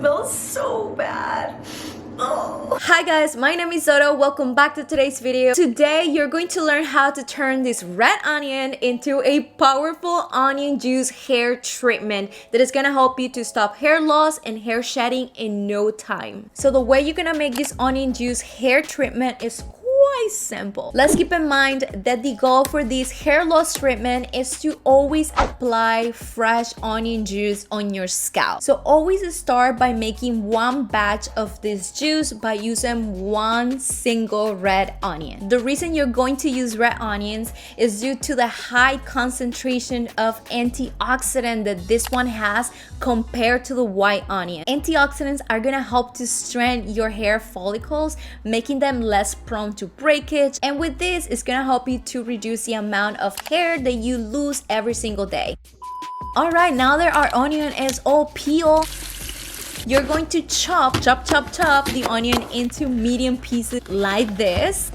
smells so bad. Oh. Hi guys, my name is Doro. Welcome back to today's video. Today you're going to learn how to turn this red onion into a powerful onion juice hair treatment that is gonna help you to stop hair loss and hair shedding in no time. So the way you're gonna make this onion juice hair treatment is quite simple. Let's keep in mind that the goal for this hair loss treatment is to always apply fresh onion juice on your scalp. So always start by making one batch of this juice by using one single red onion. The reason you're going to use red onions is due to the high concentration of antioxidant that this one has compared to the white onion. Antioxidants are gonna help to strengthen your hair follicles, making them less prone to breakage, and with this it's gonna help you to reduce the amount of hair that you lose every single day. Alright, now that our onion is all peeled, you're going to chop the onion into medium pieces like this.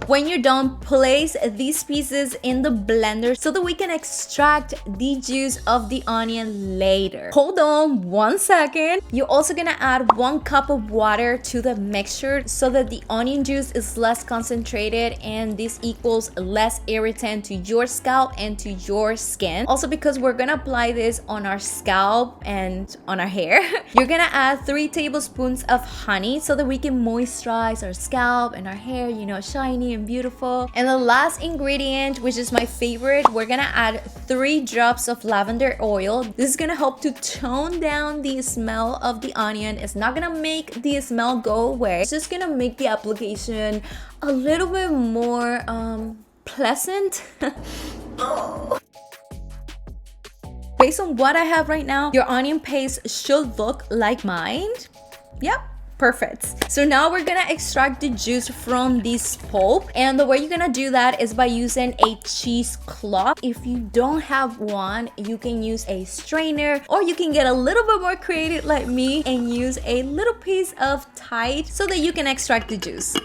When you're done, place these pieces in the blender so that we can extract the juice of the onion later. Hold on 1 second. You're also gonna add 1 cup of water to the mixture so that the onion juice is less concentrated and this equals less irritant to your scalp and to your skin. Also, because we're gonna apply this on our scalp and on our hair, you're gonna add 3 tablespoons of honey so that we can moisturize our scalp and our hair, you know, shiny and beautiful. And the last ingredient, which is my favorite, we're gonna add 3 drops of lavender oil. This is gonna help to tone down the smell of the onion. It's not gonna make the smell go away. It's just gonna make the application a little bit more pleasant. Oh. Based on what I have right now, your onion paste should look like mine. Yep. Perfect. So now we're gonna extract the juice from this pulp, and the way you're gonna do that is by using a cheesecloth. If you don't have one, you can use a strainer, or you can get a little bit more creative like me and use a little piece of Tide so that you can extract the juice.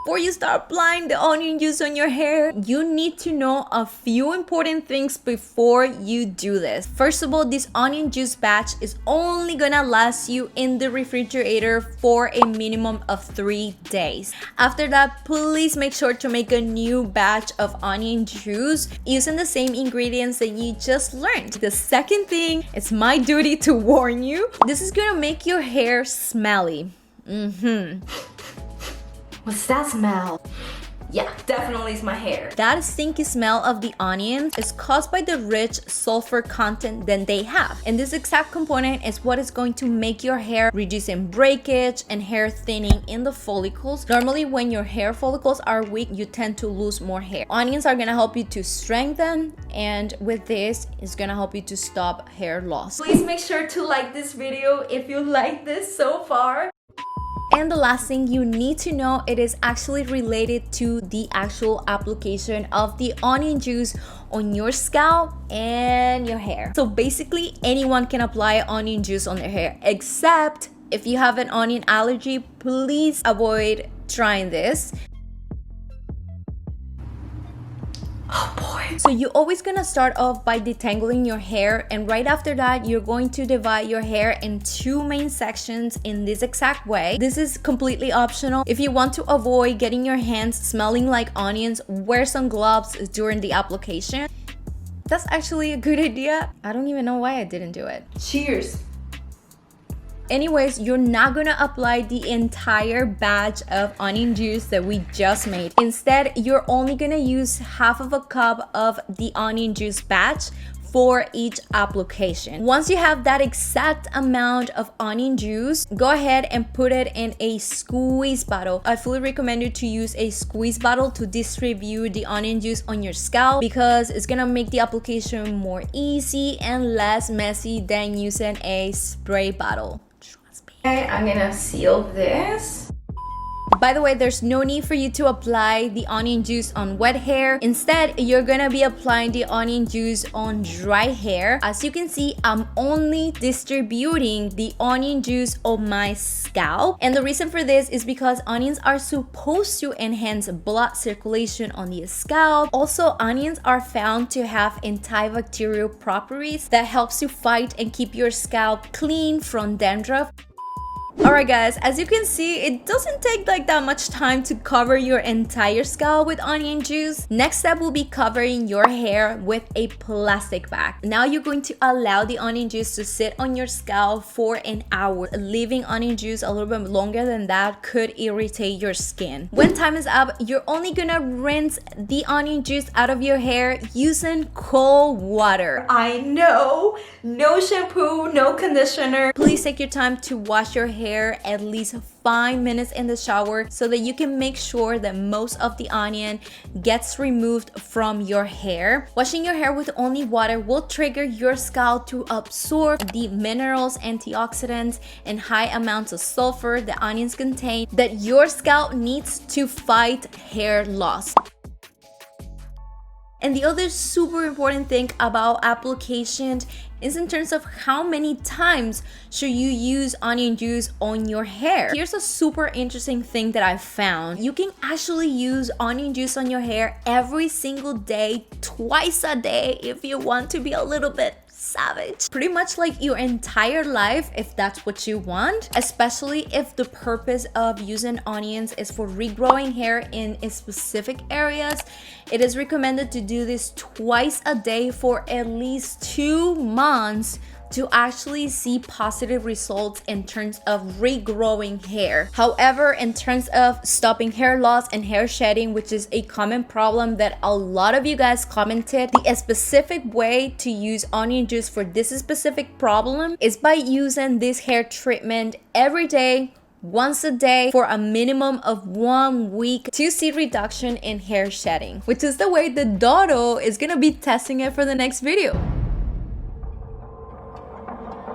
Before you start applying the onion juice on your hair, you need to know a few important things before you do this. First of all, this onion juice batch is only gonna last you in the refrigerator for a minimum of 3 days. After that, please make sure to make a new batch of onion juice using the same ingredients that you just learned. The second thing, it's my duty to warn you, this is gonna make your hair smelly. What's that smell? Yeah, definitely is my hair. That stinky smell of the onions is caused by the rich sulfur content that they have. And this exact component is what is going to make your hair reducing breakage and hair thinning in the follicles. Normally, when your hair follicles are weak, you tend to lose more hair. Onions are gonna help you to strengthen, and with this, it's gonna help you to stop hair loss. Please make sure to like this video if you like this so far. And the last thing you need to know, it is actually related to the actual application of the onion juice on your scalp and your hair. So basically, anyone can apply onion juice on their hair, except if you have an onion allergy, please avoid trying this. Oh boy. So you're always gonna start off by detangling your hair, and right after that you're going to divide your hair in 2 main sections in this exact way. This is completely optional. If you want to avoid getting your hands smelling like onions, wear some gloves during the application. That's actually a good idea. I don't even know why I didn't do it. Cheers. Anyways, you're not gonna apply the entire batch of onion juice that we just made. Instead, you're only gonna use half of a cup of the onion juice batch for each application. Once you have that exact amount of onion juice, go ahead and put it in a squeeze bottle. I fully recommend you to use a squeeze bottle to distribute the onion juice on your scalp, because it's gonna make the application more easy and less messy than using a spray bottle. Okay, I'm gonna seal this. By the way, there's no need for you to apply the onion juice on wet hair. Instead, you're gonna be applying the onion juice on dry hair. As you can see, I'm only distributing the onion juice on my scalp. And the reason for this is because onions are supposed to enhance blood circulation on the scalp. Also, onions are found to have antibacterial properties that helps to fight and keep your scalp clean from dandruff. Alright guys, as you can see, it doesn't take like that much time to cover your entire scalp with onion juice. Next step will be covering your hair with a plastic bag. Now you're going to allow the onion juice to sit on your scalp for an hour. Leaving onion juice a little bit longer than that could irritate your skin. When time is up, you're only gonna rinse the onion juice out of your hair using cold water. I know, no shampoo, no conditioner. Please take your time to wash your hair at least 5 minutes in the shower so that you can make sure that most of the onion gets removed from your hair. Washing your hair with only water will trigger your scalp to absorb the minerals, antioxidants, and high amounts of sulfur the onions contain that your scalp needs to fight hair loss. And the other super important thing about application is in terms of how many times should you use onion juice on your hair. Here's a super interesting thing that I found. You can actually use onion juice on your hair every single day, twice a day if you want to be a little bit savage. Pretty much like your entire life if that's what you want, especially if the purpose of using onions is for regrowing hair in specific areas. It is recommended to do this twice a day for at least 2 months to actually see positive results in terms of regrowing hair. However, in terms of stopping hair loss and hair shedding, which is a common problem that a lot of you guys commented, the specific way to use onion juice for this specific problem is by using this hair treatment every day, once a day, for a minimum of 1 week to see reduction in hair shedding, which is the way that Doro is gonna be testing it for the next video.